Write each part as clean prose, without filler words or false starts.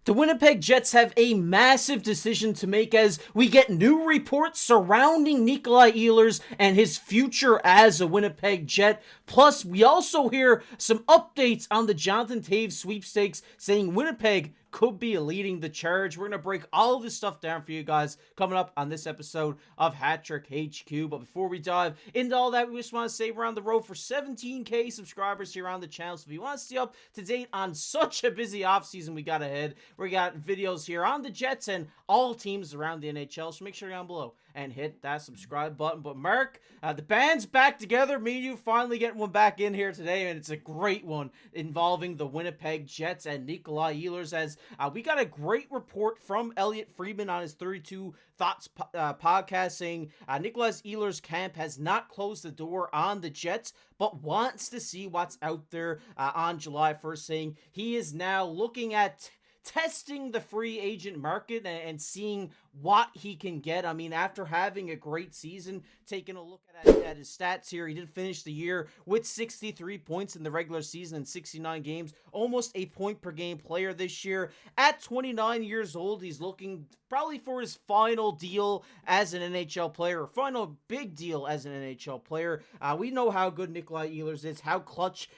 The Winnipeg Jets have a massive decision to make as we get new reports surrounding Nikolaj Ehlers and his future as a Winnipeg Jet. Plus, we also hear some updates on the Jonathan Toews sweepstakes saying Winnipeg could be leading the charge. We're going to break all of this stuff down for you guys coming up on this episode of Hat Trick HQ. But before we dive into all that, we just want to say we're on the road for 17K subscribers here on the channel. So if you want to stay up to date on such a busy offseason we got ahead, we got videos here on the Jets and all teams around the NHL. So make sure you're down below and hit that subscribe button. But Mark, the band's back together. Me and you finally getting one back in here today, and it's a great one involving the Winnipeg Jets and Nikolaj Ehlers, as we got a great report from Elliot Friedman on his 32 Thoughts podcast saying Nikolaj Ehlers' camp has not closed the door on the Jets, but wants to see what's out there on July 1st, saying he is now looking at testing the free agent market and seeing what he can get. I mean, after having a great season, taking a look at his stats here, he did finish the year with 63 points in the regular season in 69 games, almost a point per game player this year. At 29 years old, he's looking probably for his final deal as an NHL player, or final big deal as an NHL player. We know how good Nikolaj Ehlers is, how clutch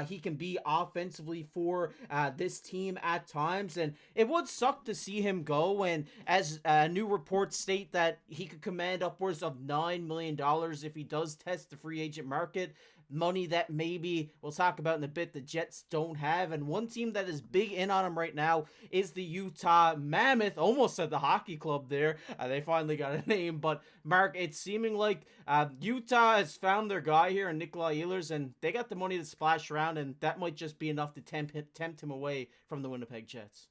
he can be offensively for this team at times, and it would suck to see him go. And as new reports state that he could command upwards of $9 million if he does test the free agent market. Money that maybe we'll talk about in a bit the Jets don't have. And one team that is big in on him right now is the Utah Mammoth. Almost said the hockey club there. They finally got a name. But Mark, it's seeming like Utah has found their guy here in Nikolaj Ehlers, and they got the money to splash around, and that might just be enough to tempt him away from the Winnipeg Jets.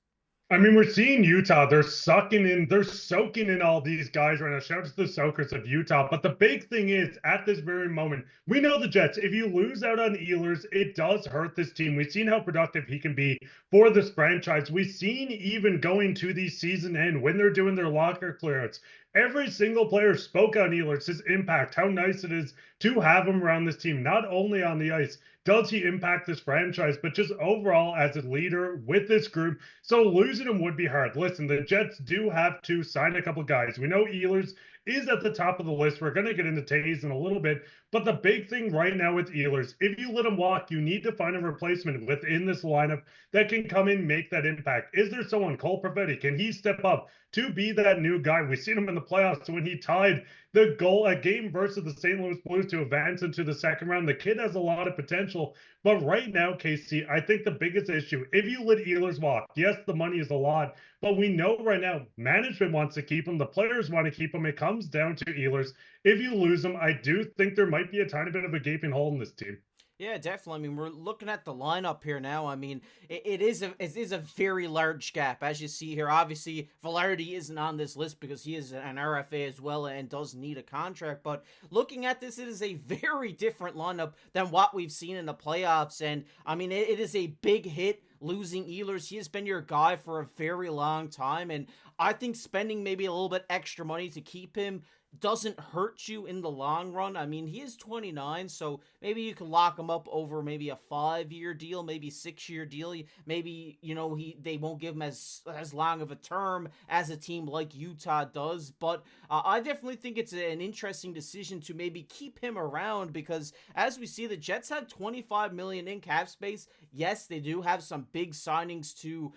I mean, we're seeing Utah. They're soaking in all these guys right now. Shout out to the soakers of Utah. But the big thing is, at this very moment, we know the Jets. If you lose out on Ehlers, it does hurt this team. We've seen how productive he can be for this franchise. We've seen even going to the season end when they're doing their locker clearance. Every single player spoke on Ehlers, his impact, how nice it is to have him around this team, not only on the ice. Does he impact this franchise, but just overall as a leader with this group? So losing him would be hard. Listen, the Jets do have to sign a couple guys. We know Ehlers is at the top of the list. We're going to get into Toews in a little bit. But the big thing right now with Ehlers, if you let him walk, you need to find a replacement within this lineup that can come in, make that impact. Is there someone, Cole Perfetti, can he step up to be that new guy? We've seen him in the playoffs when he tied the goal, a game versus the St. Louis Blues to advance into the second round. The kid has a lot of potential. But right now, KC, I think the biggest issue, if you let Ehlers walk, yes, the money is a lot, but we know right now management wants to keep him. The players want to keep him. It comes down to Ehlers. If you lose him, I do think there might be a tiny bit of a gaping hole in this team. Yeah, definitely. I mean, we're looking at the lineup here now. I mean, it is a very large gap, as you see here. Obviously, Vilardi isn't on this list because he is an RFA as well and does need a contract. But looking at this, it is a very different lineup than what we've seen in the playoffs. And, I mean, it is a big hit losing Ehlers. He has been your guy for a very long time. And I think spending maybe a little bit extra money to keep him doesn't hurt you in the long run. I mean, he is 29, so maybe you can lock him up over maybe a 5-year deal, maybe 6-year deal. Maybe, you know, they won't give him as long of a term as a team like Utah does. But I definitely think it's an interesting decision to maybe keep him around, because as we see, the Jets have $25 million in cap space. Yes, they do have some big signings to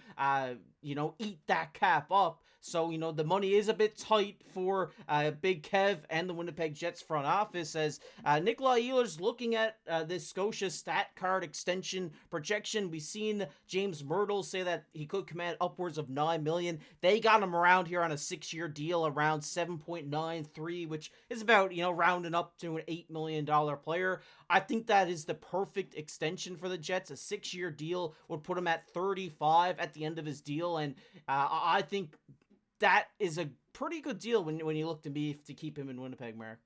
eat that cap up. So, you know, the money is a bit tight for Big Kev and the Winnipeg Jets front office, as Nikolaj Ehlers looking at this Scotia stat card extension projection. We've seen James Myrtle say that he could command upwards of $9 million. They got him around here on a 6-year deal around 7.93, which is about, rounding up to an $8 million player. I think that is the perfect extension for the Jets. A 6-year deal would put him at 35 at the end of his deal, and I think that is a pretty good deal when you look to me to keep him in Winnipeg, Mark.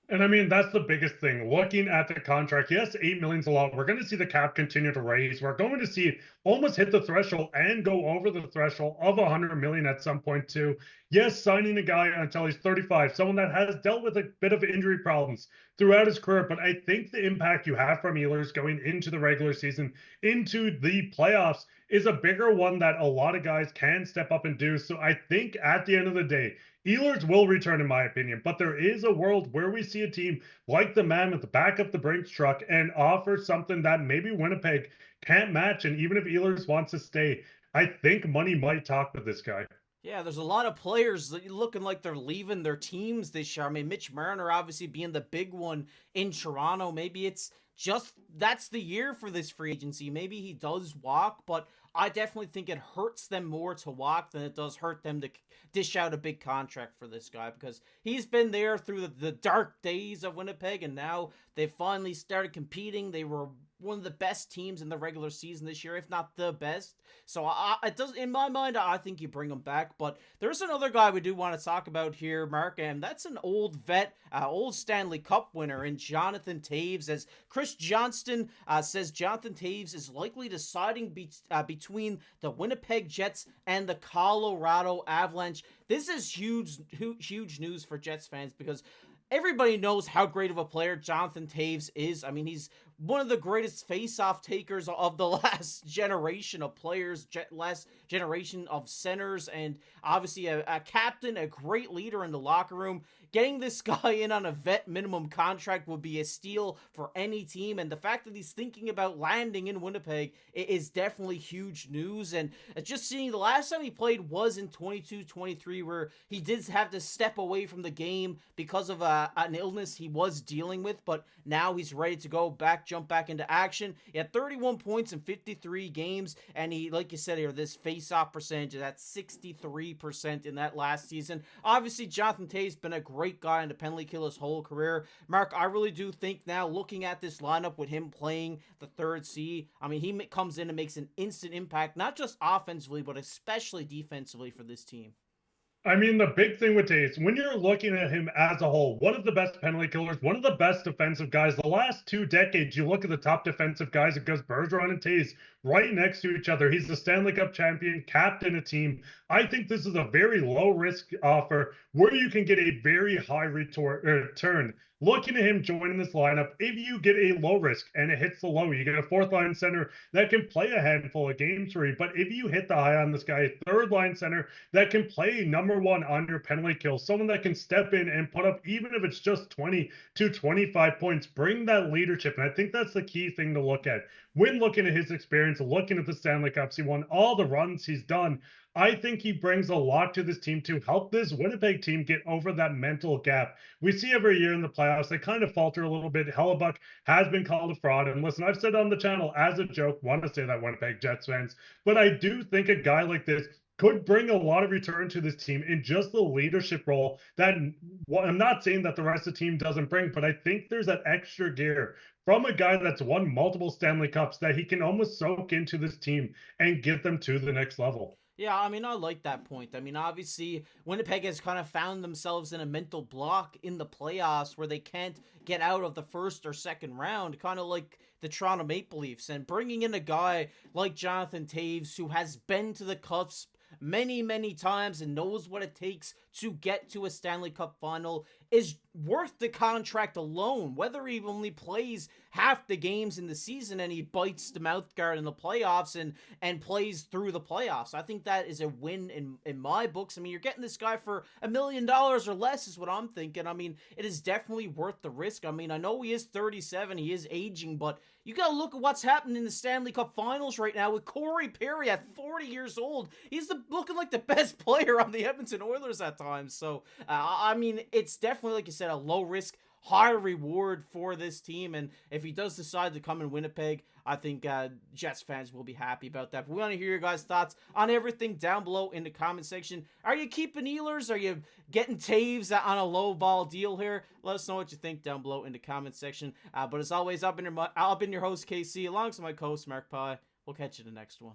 And I mean, that's the biggest thing. Looking at the contract, yes, $8 million is a lot. We're going to see the cap continue to raise. We're going to see it almost hit the threshold and go over the threshold of $100 million at some point too. Yes, signing a guy until he's 35, someone that has dealt with a bit of injury problems, throughout his career. But I think the impact you have from Ehlers going into the regular season, into the playoffs, is a bigger one that a lot of guys can step up and do. So I think at the end of the day, Ehlers will return, in my opinion, but there is a world where we see a team like the Mammoth back up the Brinks truck and offer something that maybe Winnipeg can't match. And even if Ehlers wants to stay, I think money might talk with this guy. Yeah, there's a lot of players looking like they're leaving their teams this year. I mean, Mitch Marner obviously being the big one in Toronto. Maybe it's just that's the year for this free agency. Maybe he does walk, but I definitely think it hurts them more to walk than it does hurt them to dish out a big contract for this guy, because he's been there through the dark days of Winnipeg, and now they finally started competing. They were one of the best teams in the regular season this year, if not the best. So it does, in my mind, I think you bring him back. But there's another guy we do want to talk about here, Mark, and that's an old vet, old Stanley Cup winner in Jonathan Toews. As Chris Johnston says, Jonathan Toews is likely deciding between the Winnipeg Jets and the Colorado Avalanche. This is huge news for Jets fans, because everybody knows how great of a player Jonathan Toews is. I mean, he's one of the greatest face-off takers of the last generation of players, last generation of centers, and obviously a captain, a great leader in the locker room. Getting this guy in on a vet minimum contract would be a steal for any team, and the fact that he's thinking about landing in Winnipeg is definitely huge news. And just seeing the last time he played was in 22-23, where he did have to step away from the game because of an illness he was dealing with, but now he's ready to go back, jump back into action. He had 31 points in 53 games, and he, like you said here, this face-off percentage, that's 63% in that last season. Obviously, Jonathan Toews been a great guy in the penalty kill his whole career. Mark, I really do think now, looking at this lineup with him playing the third C, I mean, he comes in and makes an instant impact, not just offensively, but especially defensively for this team. I mean, the big thing with Toews, when you're looking at him as a whole, one of the best penalty killers, one of the best defensive guys. The last 2 decades, you look at the top defensive guys, it goes Bergeron and Toews right next to each other. He's the Stanley Cup champion, captain a team. I think this is a very low-risk offer where you can get a very high return. Looking at him joining this lineup, if you get a low risk and it hits the low, you get a fourth line center that can play a handful of games for you. But if you hit the high on this guy, third line center that can play number one on your penalty kill, someone that can step in and put up, even if it's just 20 to 25 points, bring that leadership. And I think that's the key thing to look at. When looking at his experience, looking at the Stanley Cups, he won all the runs he's done. I think he brings a lot to this team to help this Winnipeg team get over that mental gap. We see every year in the playoffs, they kind of falter a little bit. Hellebuck has been called a fraud. And listen, I've said on the channel as a joke, want to say that, Winnipeg Jets fans, but I do think a guy like this could bring a lot of return to this team in just the leadership role that, well, I'm not saying that the rest of the team doesn't bring, but I think there's that extra gear from a guy that's won multiple Stanley Cups that he can almost soak into this team and get them to the next level. Yeah, I mean, I like that point. I mean, obviously, Winnipeg has kind of found themselves in a mental block in the playoffs where they can't get out of the first or second round, kind of like the Toronto Maple Leafs. And bringing in a guy like Jonathan Toews, who has been to the cusp many times and knows what it takes to get to a Stanley Cup final, is worth the contract alone. Whether he only plays half the games in the season and he bites the mouthguard in the playoffs and plays through the playoffs, I think that is a win in my books. I mean, you're getting this guy for $1 million or less is what I'm thinking. I mean, it is definitely worth the risk. I mean, I know he is 37, he is aging, but you gotta look at what's happening in the Stanley Cup Finals right now with Corey Perry at 40 years old. He's looking like the best player on the Edmonton Oilers at times. So, I mean, it's definitely, like you said, a low risk, high reward for this team. And if he does decide to come in Winnipeg, I think Jets fans will be happy about that. But we want to hear your guys' thoughts on everything down below in the comment section. Are you keeping Ehlers? Are you getting Toews on a low ball deal here? Let us know what you think down below in the comment section. But as always, I've been your host, KC, alongside my co-host, Mark Pye. We'll catch you in the next one.